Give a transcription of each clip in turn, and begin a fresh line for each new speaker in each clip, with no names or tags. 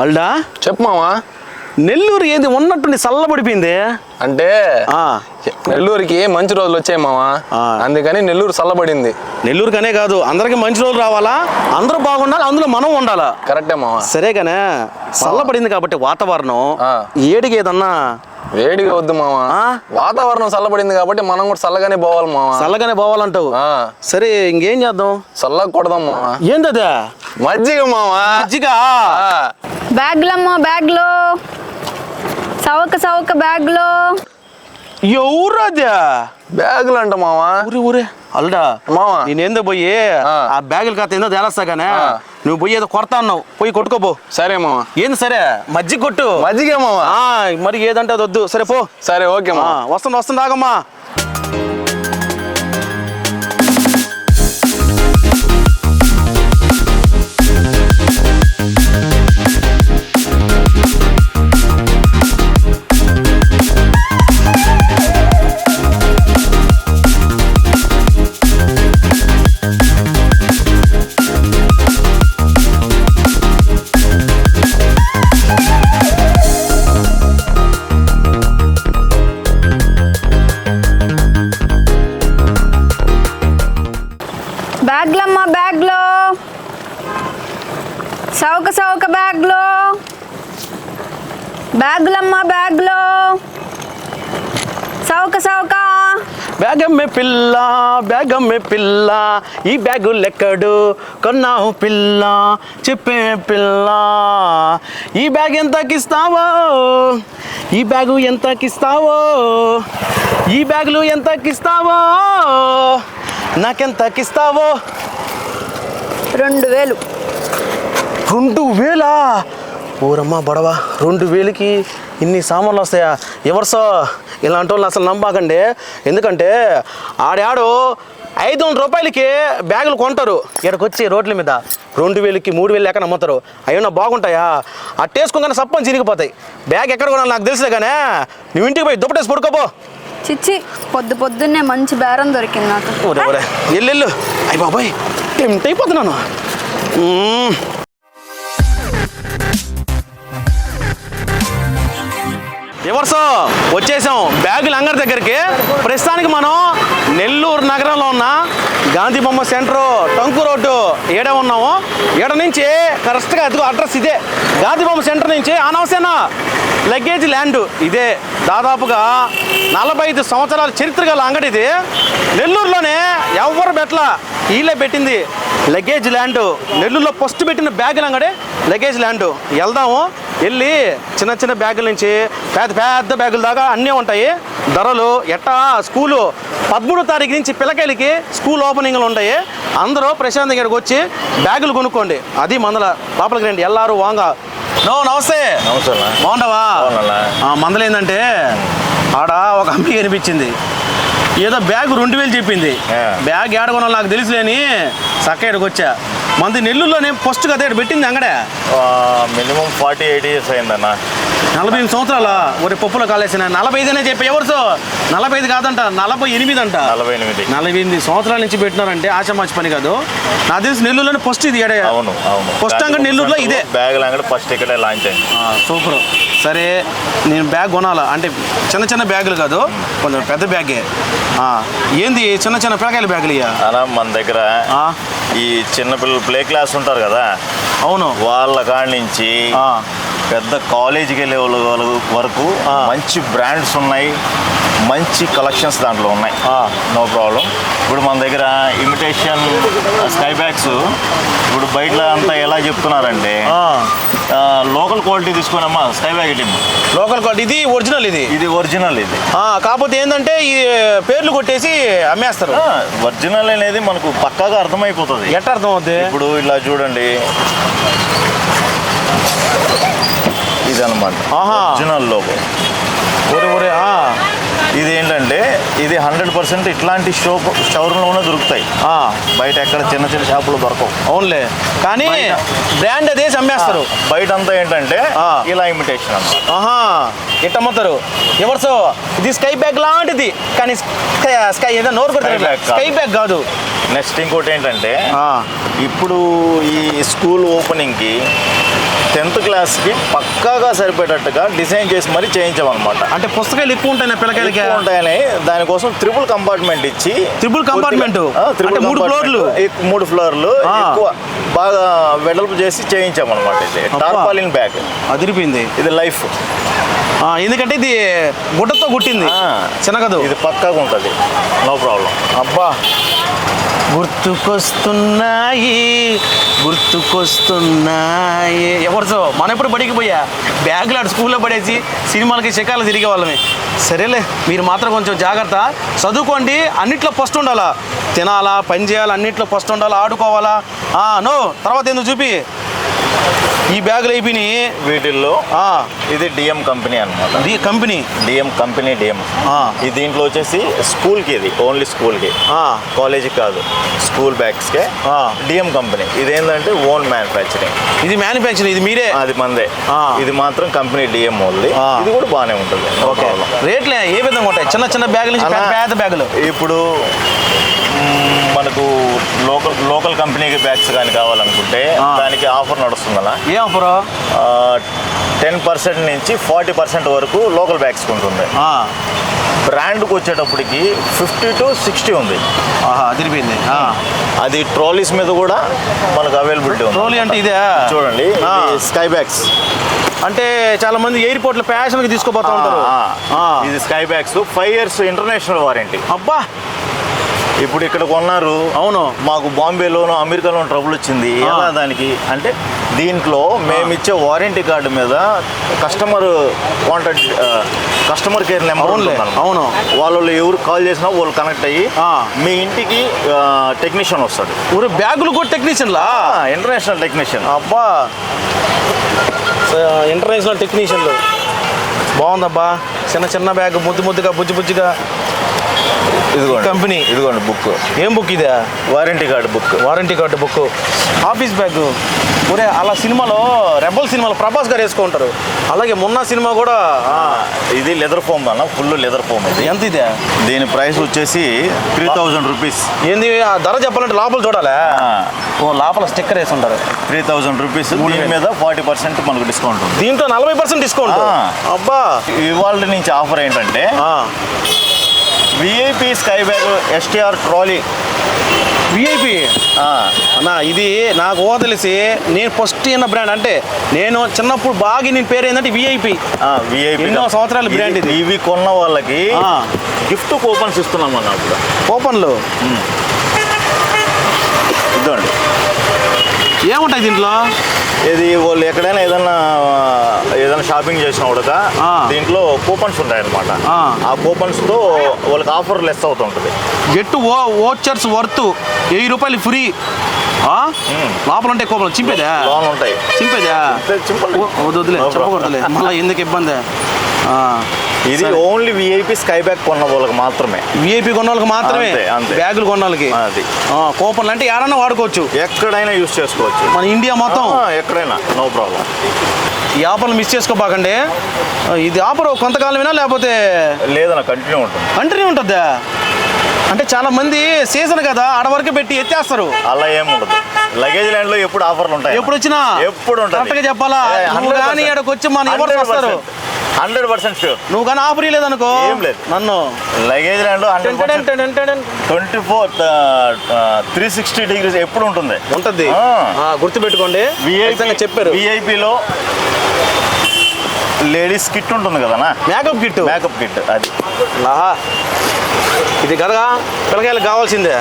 అల్డా
చెప్పు మావా.
నెల్లూరు ఏది ఉన్నట్టుండి చల్లబడిపోయింది
అంటే నెల్లూరుకి మంచి రోజులు వచ్చాయి మావా, అందుకని నెల్లూరు చల్లబడింది.
నెల్లూరుకనే కాదు అందరికి మంచి రోజులు రావాలా, అందరూ బాగుండాలి, అందులో మనం ఉండాలా.
కరెక్టే మావా.
సరేగానే చల్లబడింది కాబట్టి వాతావరణం ఏడికి ఏదన్నా
వేడిగా వద్దు మావా, వాతావరణం చల్లబడింది కాబట్టి మనం కూడా చల్లగానే పోవాలి మావా.
చల్లగానే పోవాలంటావు. సరే ఇంకేం చేద్దాం?
చల్లగా కొడదాం మావా.
ఏంటదా?
మజ్జిగ మావా.
మజ్జిగ.
బ్యాగ్లమ్మా బ్యాగ్లో సౌక బ్యాగ్లో.
ఎవరదా?
బ్యాగులు అంట మావా.
ఊరే అల్డా
మావా,
నేనేందో పోయి ఆ బ్యాగులు కాస్త ఏందో తేలస్తాగానే నువ్వు పోయి ఏదో కొడతా అన్నావు, పోయి కొట్టుకోపో.
సరే మావా.
ఏంది సరే మజ్జిగ కొట్టు.
మజ్జిగే మావా.
మరి ఏదంటే అది వద్దు. సరే పో.
సరే ఓకే మావా.
వస్తుంది ఆగమ్మా.
బ్యాగ్లమ్మా బ్యాగ్లో సౌక బ్యాగ్లో. బ్యాగులమ్మా బ్యాగ్లో సౌక.
బ్యాగమ్మే పిల్ల ఈ బ్యాగులెక్కడు కొన్నావు పిల్ల, చెప్పే పిల్ల. ఈ బ్యాగ్ ఎంతకిస్తావో, ఈ బ్యాగు ఎంతకిస్తావో, ఈ బ్యాగులు ఎంతకిస్తావో, నాకెంతకిస్తావో?
2000.
2000? ఊరమ్మా బడవా, 2000కి ఇన్ని సామాన్లు వస్తాయా? ఎవరిసో ఇలాంటి వాళ్ళు అసలు నమ్మకండి. ఎందుకంటే ఆడాడు 500 రూపాయలకి బ్యాగులు కొంటారు, ఇక్కడికి వచ్చి రోడ్ల మీద 2000కి 3000 ఎక్కడ అమ్ముతారు. అయ్యో బాగుంటాయా? అట్టేసుకోగానే సప్పని చిరిగిపోతాయి. బ్యాగ్ ఎక్కడ కొనాలి నాకు తెలుసులే కానీ నువ్వు ఇంటికి పోయి దుప్పటేసి పడుకోపో.
చిచ్చి పొద్దున్నే మంచి బేరం దొరికింది నాకు.
ఒరే ఎల్లు. అయ్యి బాబాయ్ టెంప్ట్ అయిపోతున్నాను. ఎవర్సో వచ్చేసాం బ్యాగుల అంగడి దగ్గరికి. ప్రస్తుతానికి మనం నెల్లూరు నగరంలో ఉన్న గాంధీ బొమ్మ సెంటర్ టంకు రోడ్డు ఏడే ఉన్నాము. ఏడ నుంచి కరెక్ట్గా ఎదుగు అడ్రస్ ఇదే. గాంధీ బొమ్మ సెంటర్ నుంచి అనవసరం లగేజ్ ల్యాండ్ ఇదే. దాదాపుగా 45 సంవత్సరాల చరిత్ర గల అంగడి ఇది. నెల్లూరులోనే ఎవరు పెట్టలా, వీళ్ళే పెట్టింది లగేజ్ ల్యాండ్. నెల్లూరులో ఫస్ట్ పెట్టిన బ్యాగుల అంగడి లగేజ్ ల్యాండ్. వెళ్దాము, వెళ్ళి చిన్న బ్యాగుల నుంచి పెద్ద బ్యాగుల దాకా అన్నీ ఉంటాయి. ధరలు ఎట్టా స్కూలు 13వ తారీఖు నుంచి పిల్లకాయలకి స్కూల్ ఓపెనింగ్లు ఉంటాయి. అందరూ ప్రశాంత్ దగ్గరికి వచ్చి బ్యాగులు కొనుక్కోండి. అది మందల లోపలికి రండి. ఎల్లారు వాంగ. నమస్తే. బాగుంటావా? మందలు ఏంటంటే ఆడ ఒక అమ్మాయి కనిపించింది, ఏదో బ్యాగ్ 2000 చెప్పింది. బ్యాగ్ ఏడగొనాలి నాకు తెలుసులేని చక్క ఇక్కడికి వచ్చా. మంది నెల్లూరులోనే ఫస్ట్ కదా ఇక్కడ పెట్టింది అంగడే.
మినిమం 48 years అయిందన్న.
45 సంవత్సరాల ఒరే పప్పులో కాలేసిన 45 అనే చెప్పి ఎవరితో 45 కాదంట 48 అంట. 48 సంవత్సరాల నుంచి పెట్టినారంటే ఆశమాచి పని కాదు. నాకు తెలిసి నెల్లూరులోనే ఫస్ట్ ఇది.
అవును
ఫస్ట్ అంగడి నెల్లూరులో ఇదే.
బ్యాగ్ అంగడి ఫస్ట్ ఇక్కడే లాంచ్ అయింది.
సూపర్. సరే నేను బ్యాగ్ కొనాలా అంటే చిన్న బ్యాగులు కాదు, కొంచెం పెద్ద బ్యాగే. ఏంది చిన్న పిల్లకాయల బ్యాగులు ఇయ్యా?
మన దగ్గర ఈ చిన్నపిల్లలు ప్లే క్లాస్ ఉంటారు కదా,
అవును,
వాళ్ళ కాడి నుంచి పెద్ద కాలేజీకి వెళ్ళే వరకు మంచి బ్రాండ్స్ ఉన్నాయి, మంచి కలెక్షన్స్ దాంట్లో ఉన్నాయి. No problem. ఇప్పుడు మన దగ్గర ఇమిటేషన్ స్కై బ్యాగ్స్ ఇప్పుడు బయట అంతా ఎలా చెప్తున్నారంటే లోకల్ క్వాలిటీ తీసుకున్నామా sky bag team.
Local quality ఇది ఒరిజినల్. ఇది
ఒరిజినల్. ఇది
కాకపోతే ఏంటంటే ఈ పేర్లు కొట్టేసి అమ్మేస్తారు.
ఒరిజినల్ అనేది మనకు పక్కాగా అర్థమైపోతుంది.
ఎట్లా అర్థం అవుతుంది?
ఇప్పుడు ఇలా చూడండి, ఇది అనమాట ఒరిజినల్ లోగో. ఇది ఏంటంటే ఇది 100% ఇట్లాంటి షోరూంలోనే దొరుకుతాయి. బయట ఎక్కడ చిన్న షాపులు దొరకవు.
అవునులే, కానీ బ్రాండ్ అదేసి అమ్మేస్తారు.
బయట అంతా ఏంటంటే ఇలా ఇమిటేషన్ అన్నమాట.
ఇట్ట అమ్ముతారు. ఎవరిసో ఇది స్కై బ్యాగ్ లాంటిది, కానీ స్కై ఏదో నోరు కొడుతుంది, స్కై బ్యాగ్ కాదు.
నెక్స్ట్ ఇంకోటి ఏంటంటే ఇప్పుడు ఈ స్కూల్ ఓపెనింగ్కి 10th క్లాస్కి పక్కాగా సరిపోయేటట్టుగా డిజైన్ చేసి మరీ చేయించామన్నమాట.
అంటే పుస్తకాలు ఎక్కువ ఉంటాయి నా పిల్లకాయలకి.
ఎక్కువ ఉంటాయని దానికోసం ట్రిపుల్ కంపార్ట్మెంట్ ఇచ్చి
ట్రిపుల్ కంపార్ట్మెంట్ అంటే 3 ఫ్లోర్లు
3 ఫ్లోర్లు ఎక్కువ బాగా వెడల్పు చేసి చేయించామన్నమాట. ఇది టార్పాలిన్ బ్యాగ్
అదిరిపోయింది.
ఇది లైఫ్.
ఎందుకంటే ఇది గుడ్డతో కుట్టింది చిన్నగదు.
ఇది పక్కాగా ఉంటుంది, నో ప్రాబ్లం.
అబ్బా గుర్తుకొస్తున్నాయి ఎవరితో మనం ఎప్పుడు బడికి పోయా బ్యాగులు అటు స్కూల్లో పడేసి సినిమాలకి షికార్లు తిరిగే వాళ్ళమే. సరేలే మీరు మాత్రం కొంచెం జాగ్రత్త, చదువుకోండి, అన్నిట్లో ఫస్ట్ ఉండాలా, తినాలా, పని చేయాలా, అన్నిట్లో ఫస్ట్ ఉండాలా, ఆడుకోవాలా. నో తర్వాత ఎందుకు చూపి ఈ బ్యాగులు అయిపోయినాయి
వీటిల్లో. ఇది డిఎం కంపెనీ అనమాట. DM company. ఈ దీంట్లో వచ్చేసి స్కూల్కి, ఇది ఓన్లీ స్కూల్కి, కాలేజీకి కాదు, స్కూల్ బ్యాగ్స్కే డిఎం కంపెనీ. ఇదేంటంటే ఓన్ మ్యానుఫ్యాక్చరింగ్.
ఇది మ్యానుఫ్యాక్చరింగ్, ఇది మీరే?
అది మందే. ఇది మాత్రం కంపెనీ డిఎం ఓన్లీ. ఇది కూడా బాగానే ఉంటుంది.
ఓకే. రేట్లే ఏ విధంగా ఉంటాయి? చిన్న చిన్న బ్యాగుల నుంచి పెద్ద బ్యాగులు.
ఇప్పుడు మనకు లోకల్ కంపెనీకి బ్యాగ్స్ కానీ కావాలనుకుంటే దానికి ఆఫర్ నడుస్తుంది అలా.
ఏ ఆఫర్?
10% నుంచి 40% వరకు లోకల్ బ్యాగ్స్ ఉంటుంది. బ్రాండ్కి వచ్చేటప్పటికి 50 to 60 ఉంది.
అదిరిపోయింది.
అది ట్రాలీస్ మీద కూడా మనకు అవైలబిలిటీ ఉంది.
ట్రాలీ అంటే ఇదే
చూడండి, స్కై బ్యాగ్స్.
అంటే చాలా మంది ఎయిర్పోర్ట్ లో ఫ్యాషన్ కి తీసుకోపోతా ఉంటారు.
ఇది sky bags 5 years international warranty.
అబ్బా,
ఇప్పుడు ఇక్కడ కొన్నారు.
అవును,
మాకు బాంబేలోనూ అమెరికాలో ట్రబుల్ వచ్చింది. ఎలా దానికి అంటే దీంట్లో మేము ఇచ్చే వారంటీ కార్డు మీద కస్టమర్ కేర్ నెంబర్ ఉంటుంది.
అవును,
వాళ్ళు ఎవరు కాల్ చేసినా వాళ్ళు కనెక్ట్ అయ్యి మీ ఇంటికి టెక్నీషియన్ వస్తాడు.
ఊరు బ్యాగులు కూడా టెక్నీషియన్లా?
International technician.
అబ్బా, ఇంటర్నేషనల్ టెక్నీషియన్లు. బాగుందబ్బా. చిన్న బ్యాగ్, ముద్దుగా బుజ్జిగా. కంపెనీ.
ఇదిగోండి బుక్.
ఏం బుక్ ఇదే?
Warranty card book.
Office bag. ఒరే, అలా సినిమాలో రెబల్ సినిమాలో ప్రభాస్ గారు వేసుకుంటారు, అలాగే మొన్న సినిమా కూడా.
ఇది లెదర్ ఫోమ్ అన్న, ఫుల్ లెదర్ ఫోమ్. ఇది
ఎంత ఇదే?
దీని ప్రైస్ వచ్చేసి 3000 రూపీస్.
ఏంది ఆ ధర చెప్పాలంటే లోపల చూడాలా? లోపల స్టిక్కర్ వేసి ఉంటారు.
3000 రూపీస్. దీని మీద 40% మనకు డిస్కౌంట్ ఉంది.
దీంట్లో 40% డిస్కౌంట్. అబ్బా,
ఇవాళ నుంచి ఆఫర్ ఏంటంటే VIP sky bag STR trolley.
VIP అన్నా, ఇది నాకు తెలిసి నేను ఫస్ట్ అయిన బ్రాండ్. అంటే నేను చిన్నప్పుడు బాగా నేను పేరు ఏంటంటే విఐపి. ఎన్నో సంవత్సరాల బ్రాండ్ ఇది.
ఇవి కొన్న వాళ్ళకి గిఫ్ట్ కూపన్స్ ఇస్తున్నాం అన్న. అప్పుడు
కూపన్లు
ఇద్దండి.
ఏముంటాయి దీంట్లో?
ఇది వాళ్ళు ఎక్కడైనా ఏదైనా షాపింగ్ చేసిన కూడా దీంట్లో కూపన్స్ ఉంటాయి అనమాట. ఆ కూపన్స్ తో వాళ్ళకి ఆఫర్ లెస్ అవుతుంటది.
గెట్ వోచర్స్ వర్త్ 1000 రూపాయలు ఫ్రీ. లోపల ఉంటాయి కూపన్లు. చింపేదా?
లోన్ ఉంటాయి.
చింపేదా? వద్దులే, చెప్పకూడదులే, మళ్ళీ ఎందుకు ఇబ్బంది.
ఇది ఓన్లీ విఐపి స్కై బ్యాగ్ కొన్న వాళ్ళకి మాత్రమే.
విఐపి కొన్న వాళ్ళకి మాత్రమే బ్యాగులు కొన్న వాళ్ళకి.
అది
కూపన్లు అంటే ఏడన్నా వాడుకోవచ్చు,
ఎక్కడైనా యూజ్ చేసుకోవచ్చు,
మన ఇండియా మొత్తం
ఎక్కడైనా, నో ప్రాబ్లం.
ఈ ఆఫర్లు మిస్ చేసుకోబాకండి. ఇది ఆఫర్ కొంతకాలమేనా లేకపోతే?
లేదన్నా, కంటిన్యూ
ఉంటుందా? అంటే చాలా మంది సీజన్ కదా ఆడ వరకు పెట్టి ఎత్తేస్తారు.
అలా ఏముండదు. లగేజ్ ల్యాండ్ లో ఎప్పుడు ఆఫర్లు ఉంటాయి.
ఎప్పుడు వచ్చినా
ఎప్పుడు ఉంటాయి.
కరెక్ట్గా చెప్పాలా? నువ్వు కానీ ఇక్కడికి వచ్చి మన ఎవరు వస్తారు?
100% షూర్.
నువ్వు కానీ ఆఫర్ లేదనుకో,
ఏం లేదు.
నన్ను
లగేజ్ ల్యాండ్ 360 degrees ఎప్పుడు ఉంటుంది.
గుర్తుపెట్టుకోండి. చెప్పారు
విఐపిలో లేడీస్ కిట్ ఉంటుంది కదా, మేకప్ కిట్. అది
ఇది కదా పిల్లకాయలకు కావాల్సిందే.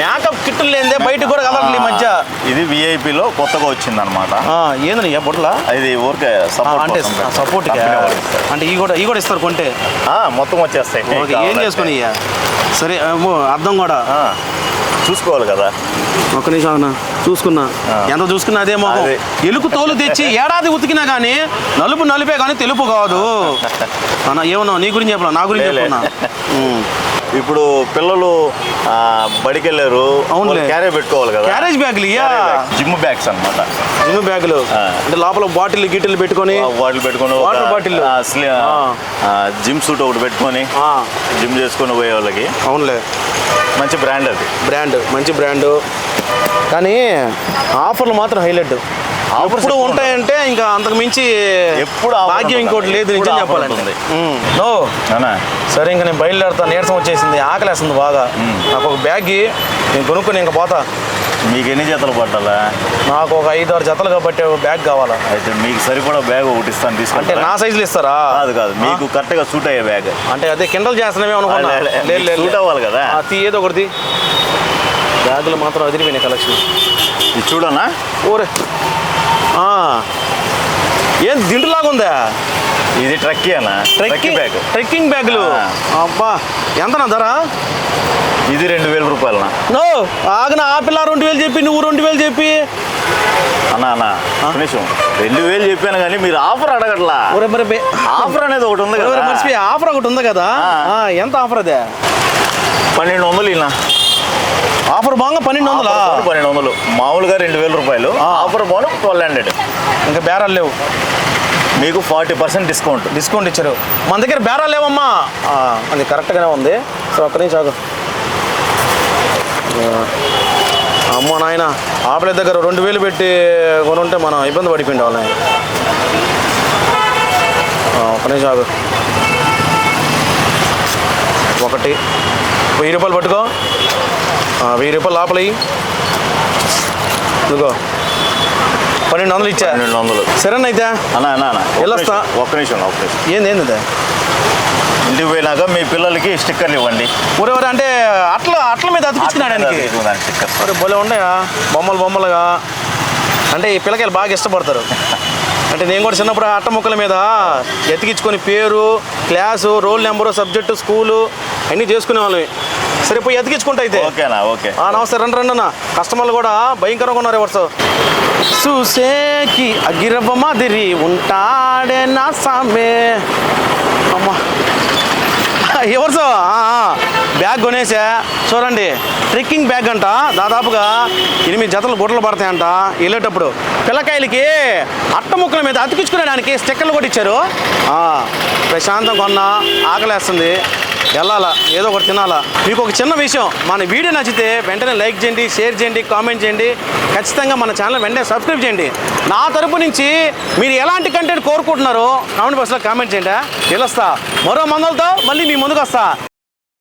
మేకప్ కిట్లు లేదే బయటకు కూడా కదలట్లేదు ఈ మధ్య.
ఇది విఐపిలో కొత్తగా వచ్చింది అనమాట.
ఏందని బొట్ల
ఇది ఊరికే
అంటే సపోర్ట్ అంటే ఈ కూడా ఇస్తారు కొంటే
మొత్తం వచ్చేస్తాయి.
ఏం చేసుకుని సరే అర్థం కూడా
చూసుకోవాలి కదా.
ఒక్క నిమిషం చూసుకున్నా, ఎంత చూసుకున్నా అదే మొహం. ఎలుకు తోలు తెచ్చి ఏడాది ఉతికినా కానీ నలుపే కానీ తెలుపు కాదు అన్న. ఏమన్నా నీ గురించి చెప్పలా, నా గురించి చెప్పుకున్నా.
ఇప్పుడు పిల్లలు బడికి వెళ్ళారు, క్యారేజ్ పెట్టుకోవాలి కదా.
క్యారేజ్ బ్యాగులు,
జిమ్ బ్యాగ్స్ అనమాట.
జిమ్ బ్యాగులు అంటే లోపల బాటిల్ గిటిల్ పెట్టుకొని, వాటర్ బాటిల్,
జిమ్ సూట్ ఒకటి పెట్టుకొని జిమ్ చేసుకొని పోయే వాళ్ళకి.
అవునులే,
మంచి బ్రాండ్. అది
మంచి బ్రాండ్. కానీ ఆఫర్లు మాత్రం హైలైట్.
Offers
ఎప్పుడు
ఎక్కువ
ఉంటాయంటే ఇంకా అంతకు మించి
ఎప్పుడు offer
భాగ్యం
ఉంటుంది.
ఇంకోటి లేదు,
ఎప్పుడు
నిజం
offer
చెప్పాలంటే.
ఉంటుంది.
నో
అవునా?
సరే ఇంకా నేను బయలుదేరుతా, నీరసం వచ్చేసింది, ఆకలేస్తుంది బాగా. నాకు ఒక బ్యాగ్ నేను కొనుక్కొని ఇంకా పోతా.
మీకు ఎన్ని జతలు పట్టాలా?
నాకు ఒక 5-6 జతలు కాబట్టి ఒక బ్యాగ్ కావాలా.
అయితే మీకు సరిపడా బ్యాగ్ ఒకటి ఇస్తాను,
అంటే
తీసుకుంటే
నా సైజులు ఇస్తారా?
కాదు మీకు కరెక్ట్గా సూట్ అయ్యే బ్యాగ్.
అంటే అదే కిండల్ చేస్తున్నామే అనుకున్నా.
సూట్ అవ్వాలి కదా.
ఏదో ఒకటి బ్యాగులు మాత్రం అదిరిపోయినాయి కలెక్షన్.
ఇది చూడనా?
ఓరే ఏం దిండులాగా ఉందా?
ఇది ట్రక్కీ అన్న, ట్రక్కీ బ్యాగ్.
ట్రెక్కింగ్ బ్యాగులు. అబ్బా ఎంతనా ధర?
ఇది 2000 రూపాయలనా?
నో ఆగన ఆ పిల్ల 2000 చెప్పి నువ్వు 2000 చెప్పి.
అన్న నిమిషం, 2000 చెప్పాను కానీ మీరు ఆఫర్ అడగట్లా.
ఒరే మరి
ఆఫర్ అనేది ఒకటి ఉంది కదా.
మర్చిపోయి ఆఫర్ ఒకటి ఉంది కదా. ఎంత ఆఫర్ అదే?
1200 ఇలా
ఆఫర్ బాగా 1200.
1200 మామూలుగా 2000 రూపాయలు. ఆఫర్ బాను 1200.
ఇంకా బేరాలు లేవు.
మీకు 40%
డిస్కౌంట్ ఇచ్చారు. మన దగ్గర బేరాలు లేవమ్మా. అది కరెక్ట్గానే ఉంది. సో అక్కడి నుంచి ఆగు. అమ్మో నాయన, ఆపలే దగ్గర 2000 పెట్టి కొనుంటే మనం ఇబ్బంది పడిపోయింది వాళ్ళని. ఒక్కనే చాలు. 1000 రూపాయలు పట్టుకో. 1000 రూపాయలు లోపల ఇదిగో 1200 ఇచ్చా.
1200
సరేనా అయితే
అన్న
వెళ్ళొస్తా.
ఒక్క నిమిషం.
ఏంది
ఇంటికి పోయినాక మీ పిల్లలకి స్టిక్కర్లు ఇవ్వండి.
ఊరే అంటే అట్ల మీద అతికించుకున్నాడు ఆయనకి.
స్టిక్కర్
మరి భలే ఉన్నాయా బొమ్మలుగా. అంటే ఈ పిల్లకాయలు బాగా ఇష్టపడతారు. అంటే నేను కూడా చిన్నప్పుడు అట్ట ముక్కల మీద ఎతికించుకొని పేరు, class, roll number, subject, school అన్నీ చేసుకునే వాళ్ళవి. సరే పోయి ఎతికించుకుంటా అయితే.
ఓకేనా? ఓకే.
నమస్తే, రండి అన్న. కస్టమర్లు కూడా భయంకరంగా ఉన్నారు. ఎవరు చూసేకి అగిరవ్వ మాదిరి ఉంటాడే నా సామే. అమ్మా ఎవరు బ్యాగ్ కొనేసా చూడండి. ట్రెక్కింగ్ బ్యాగ్ అంట. దాదాపుగా 8 జతలు గుడ్డలు పడతాయంట. వెళ్ళేటప్పుడు పిల్లకాయలకి అట్ట ముక్కల మీద అతికించుకునేదానికి స్టిక్కర్లు కూడా ఇచ్చారు. ప్రశాంతం కొన్నా, ఆకలేస్తుంది, వెళ్ళాలా, ఏదో ఒకటి తినాలా. మీకు ఒక చిన్న విషయం, మన వీడియో నచ్చితే వెంటనే లైక్ చేయండి, షేర్ చేయండి, కామెంట్ చేయండి. ఖచ్చితంగా మన ఛానల్ వెంటనే సబ్స్క్రైబ్ చేయండి. నా తరపు నుంచి మీరు ఎలాంటి కంటెంట్ కోరుకుంటున్నారో కామెంట్ బాక్స్లో కామెంట్ చేయండి. వెళ్ళొస్తా. మరో మందులతో మళ్ళీ మీ ముందుకు వస్తా.